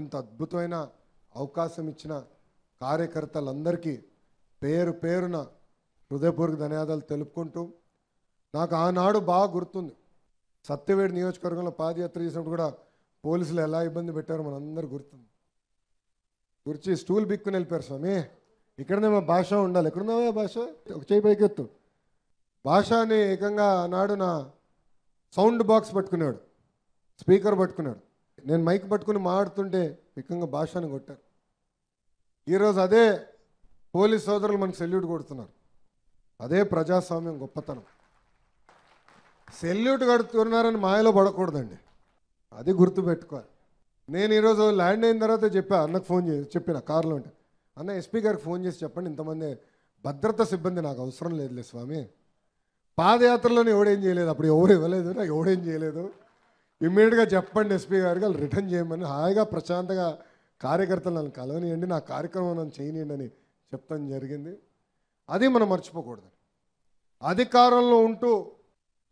ఇంత అద్భుతమైన అవకాశం ఇచ్చిన కార్యకర్తలందరికీ పేరు పేరున హృదయపూర్వక ధన్యవాదాలు తెలుపుకుంటూ నాకు ఆనాడు బాగా గుర్తుంది. సత్యవేడి నియోజకవర్గంలో పాదయాత్ర చేసినప్పుడు కూడా పోలీసులు ఎలా ఇబ్బంది పెట్టారో మనందరూ గుర్తుంది. గురించి స్టూల్ బిక్కుని వెళ్ళిపోయారు. స్వామి ఇక్కడనే మా భాష ఉండాలి, ఎక్కడున్నావా భాష, ఒక చేయి పైకెత్తు. భాషని ఏకంగా ఆనాడు నా సౌండ్ బాక్స్ పట్టుకున్నాడు, స్పీకర్ పట్టుకున్నాడు. నేను మైక్ పట్టుకుని మాట్లాడుతుంటే ఏకంగా భాషని కొట్టారు. ఈరోజు అదే పోలీస్ సోదరులు మనకు సెల్యూట్ కొడుతున్నారు. అదే ప్రజాస్వామ్యం గొప్పతనం. సెల్యూట్ కడుతున్నారని మాయలో పడకూడదండి, అది గుర్తుపెట్టుకోవాలి. నేను ఈరోజు ల్యాండ్ అయిన తర్వాత అన్నకు ఫోన్ చేసి చెప్పిన కారులో ఉంటే, అన్న ఎస్పీ గారికి ఫోన్ చేసి చెప్పండి, ఇంతమంది భద్రతా సిబ్బంది నాకు అవసరం లేదులే స్వామి. పాదయాత్రలోనే ఎవడేం చేయలేదు, అప్పుడు ఎవరు ఇవ్వలేదు, నాకు ఎవడేం చేయలేదు, ఇమ్మీడియట్గా చెప్పండి ఎస్పీ గారికి, వాళ్ళు రిటర్న్ చేయమని హాయిగా ప్రశాంతంగా కార్యకర్తలు నన్ను కలవనియండి, నా కార్యక్రమం నన్ను చేయనియండి అని చెప్తాం జరిగింది. అది మనం మర్చిపోకూడదు. అధికారంలో ఉంటూ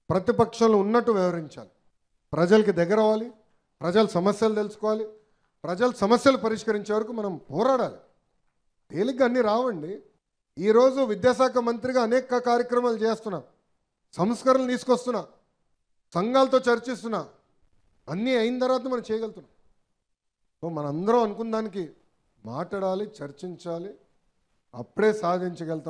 ప్రతిపక్షంలో ఉన్నట్టు వ్యవహరించాలి. ప్రజలకి దగ్గర అవ్వాలి, ప్రజల సమస్యలు తెలుసుకోవాలి, ప్రజల సమస్యలు పరిష్కరించే వరకు మనం పోరాడాలి. తేలిగ్గా అన్నీ రావండి. ఈరోజు విద్యాశాఖ మంత్రిగా అనేక కార్యక్రమాలు చేస్తున్నా, సంస్కరణలు తీసుకొస్తున్నా, సంఘాలతో చర్చిస్తున్నా, అన్నీ అయిన తర్వాత మనం చేయగలుగుతున్నాం. సో మనందరం అనుకున్న దానికి మాట్లాడాలి, చర్చించాలి, అప్పుడే సాధించగలుగుతాం.